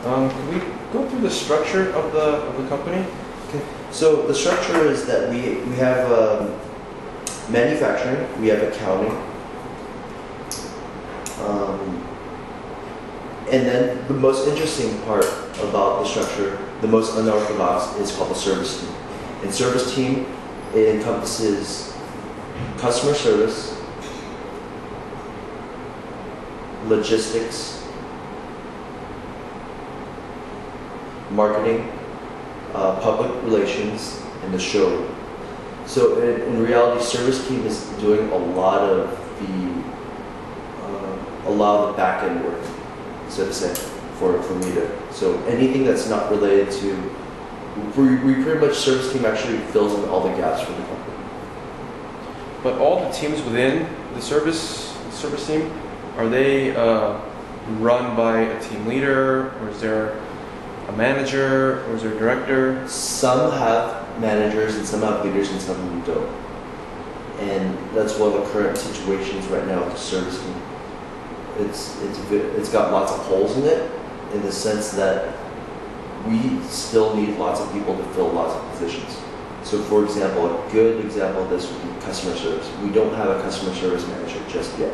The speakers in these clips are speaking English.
Can we go through the structure of the company? Okay. So the structure is that we have manufacturing, we have accounting, and then the most interesting part about the structure, the most unorthodox, is called the service team. And service team, it encompasses customer service, logistics, marketing, public relations, and the showroom. So in reality, service team is doing a lot of the back end work, so to say, for Meetup. So anything that's not related to, we pretty much, service team actually fills in all the gaps for the company. But all the teams within the service team, are they run by a team leader, or is there a manager, or is there a director? Some have managers and some have leaders and some don't. And that's one of the current situations right now with the service team. It's got lots of holes in it, in the sense that we still need lots of people to fill lots of positions. So for example, a good example of this would be customer service. We don't have a customer service manager just yet.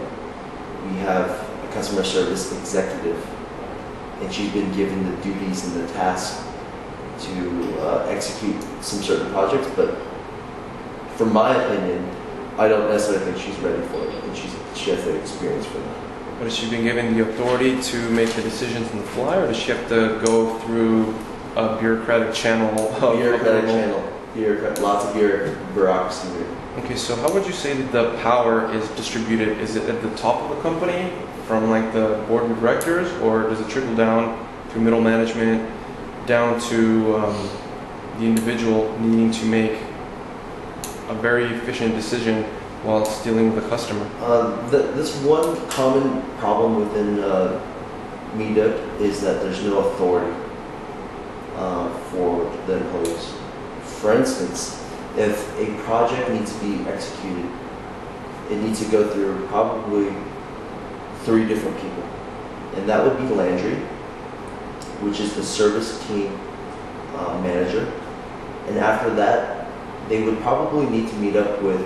We have a customer service executive, and she's been given the duties and the task to execute some certain projects, but from my opinion, I don't necessarily think she's ready for it, and she has the experience for that. But has she been given the authority to make the decisions on the fly, or does she have to go through a bureaucratic channel? Lots of bureaucracy. Okay, so how would you say that the power is distributed? Is it at the top of the company, from like the board of directors, or does it trickle down through middle management, down to the individual needing to make a very efficient decision while it's dealing with a customer? This one common problem within Meetup is that there's no authority for the employees. For instance, if a project needs to be executed, it needs to go through probably 3 different people. And that would be Landry, which is the service team manager. And after that, they would probably need to meet up with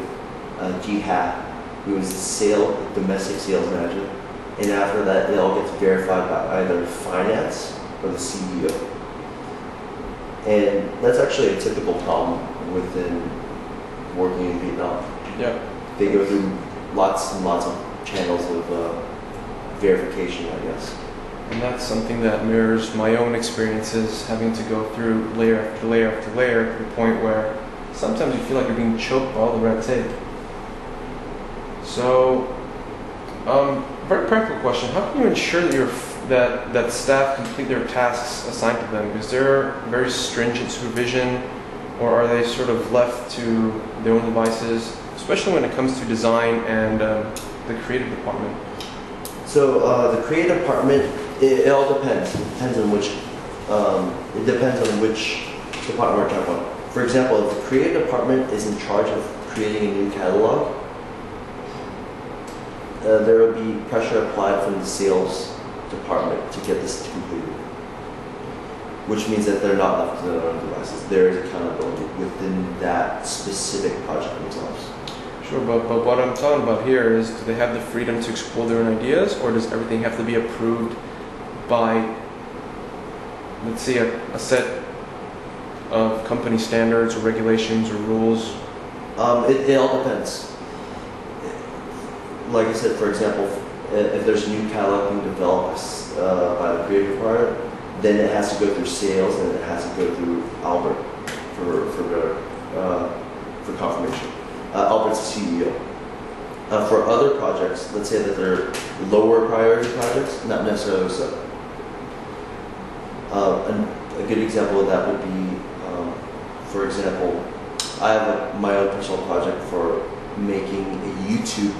Jihad, who is the domestic sales manager. And after that, it all gets verified by either finance or the CEO. And that's actually a typical problem within working in Vietnam. Yeah. They go through lots and lots of channels of verification, I guess. And that's something that mirrors my own experiences, having to go through layer after layer after layer, to the point where sometimes you feel like you're being choked by all the red tape. So, very practical question: how can you ensure that that staff complete their tasks assigned to them? Is there very stringent supervision, or are they sort of left to their own devices, especially when it comes to design and the creative department? So the creative department, it all depends. It depends on which department we're talking about. For example, if the creative department is in charge of creating a new catalog, there will be pressure applied from the sales department to get this completed, which means that they're not left to their own devices. There is accountability within that specific project themselves. Sure, but what I'm talking about here is, do they have the freedom to explore their own ideas, or does everything have to be approved by, let's say, a set of company standards or regulations or rules? It all depends. Like I said, for example, if there's a new catalog being developed by the creative department, then it has to go through sales and it has to go through Albert for confirmation. Albert's the CEO. For other projects, let's say that they're lower priority projects, not necessarily so. A good example of that would be, for example, I have my own personal project for making a YouTube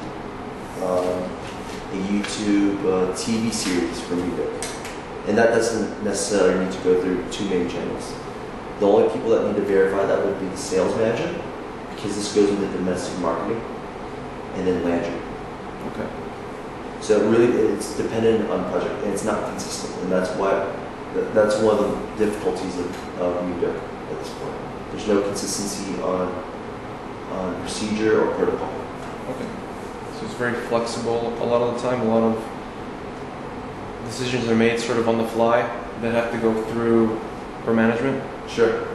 TV series for Meetup. And that doesn't necessarily need to go through 2 main channels. The only people that need to verify that would be the sales manager, because this goes into domestic marketing, and then Landry. Okay. So really, it's dependent on project, and it's not consistent, and that's why That's one of the difficulties of MDC at this point. There's no consistency on procedure or protocol. Okay. So it's very flexible a lot of the time. A lot of decisions are made sort of on the fly that have to go through for management. Sure.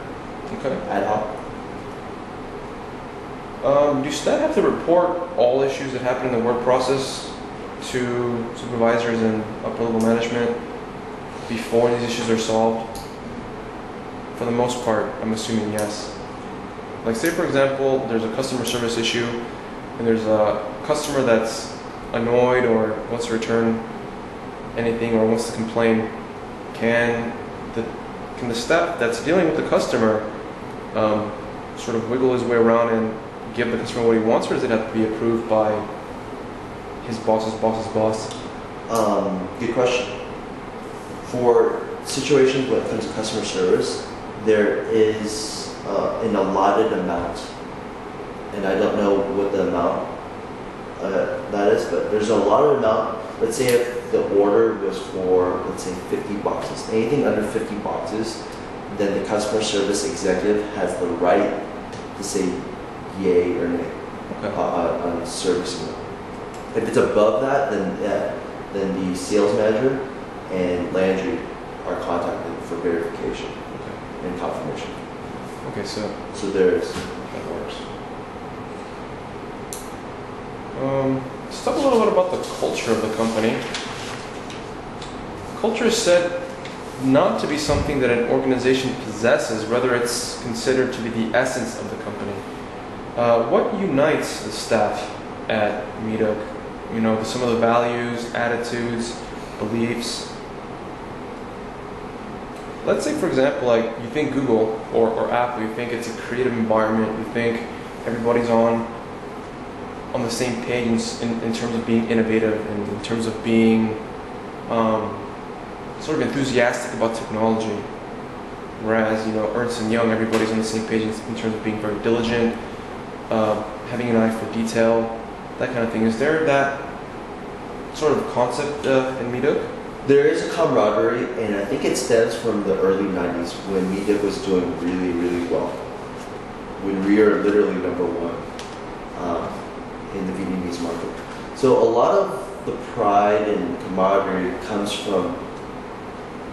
Okay. Ad hoc. Do staff have to report all issues that happen in the work process to supervisors and upper level management before these issues are solved? For the most part, I'm assuming yes. Like say for example, there's a customer service issue and there's a customer that's annoyed or wants to return anything or wants to complain. Can the staff that's dealing with the customer sort of wiggle his way around and give the customer what he wants, or does it have to be approved by his boss's boss's boss? Good question. For situations when it comes to customer service, there is an allotted amount, and I don't know what the amount that is, but there's an allotted amount. Let's say if the order was for, let's say, 50 boxes, anything under 50 boxes, then the customer service executive has the right to say yay or nay on servicing them. If it's above that, then the sales manager and Landry are contacted for verification and confirmation. Okay, so there's that works. Let's talk a little bit about the culture of the company. Culture is said not to be something that an organization possesses, rather it's considered to be the essence of the company. What unites the staff at MDC? You know, some of the values, attitudes, beliefs. Let's say, for example, like you think Google or Apple, you think it's a creative environment, you think everybody's on the same page in terms of being innovative and in terms of being sort of enthusiastic about technology. Whereas, you know, Ernst & Young, everybody's on the same page in terms of being very diligent, having an eye for detail, that kind of thing. Is there that sort of concept in MDC? There is a camaraderie, and I think it stems from the early 90s when MDC was doing really, really well. When we are literally number one in the Vietnamese market. So a lot of the pride and camaraderie comes from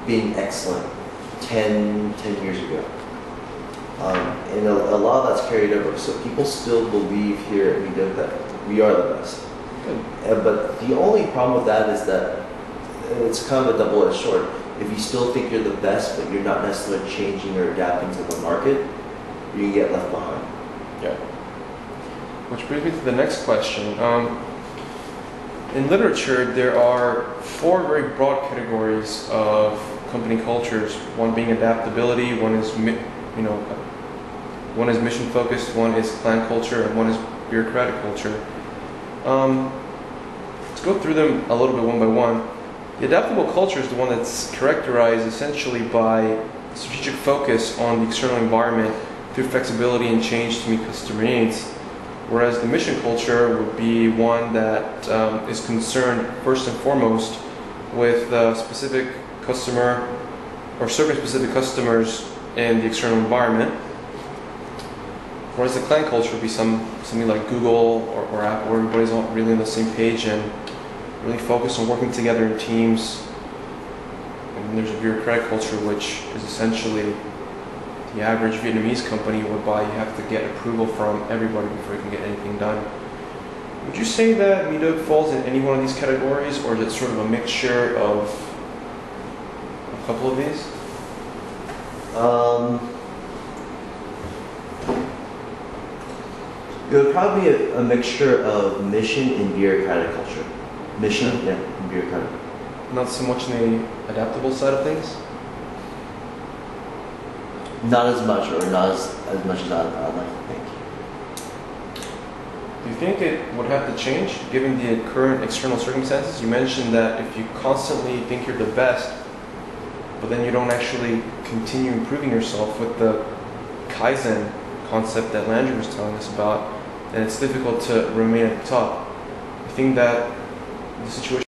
being excellent 10 years ago. And a lot of that's carried over. So people still believe here at MDC that we are the best. But the only problem with that is that it's kind of a double-edged sword. If you still think you're the best, but you're not necessarily changing or adapting to the market, you can get left behind. Yeah. Which brings me to the next question. In literature, there are 4 very broad categories of company cultures. One being adaptability, one is mission focused, one is clan culture, and one is bureaucratic culture. Let's go through them a little bit one by one. The adaptable culture is the one that's characterized essentially by strategic focus on the external environment through flexibility and change to meet customer needs. Whereas the mission culture would be one that is concerned first and foremost with specific customer or serving specific customers in the external environment. Whereas the clan culture would be something like Google or Apple, where everybody's all really on the same page and really focused on working together in teams. And then there's a bureaucratic culture, which is essentially the average Vietnamese company whereby you have to get approval from everybody before you can get anything done. Would you say that MDC falls in any one of these categories, or is it sort of a mixture of a couple of these? It would probably be a mixture of mission and bureaucratic culture. Mission, yeah, and bureaucratic. Not so much in the adaptable side of things? Not as much, or not as much as I'd like to think. Do you think it would have to change given the current external circumstances? You mentioned that if you constantly think you're the best, but then you don't actually continue improving yourself with the Kaizen concept that Landry was telling us about, then it's difficult to remain at the top. I think that the situation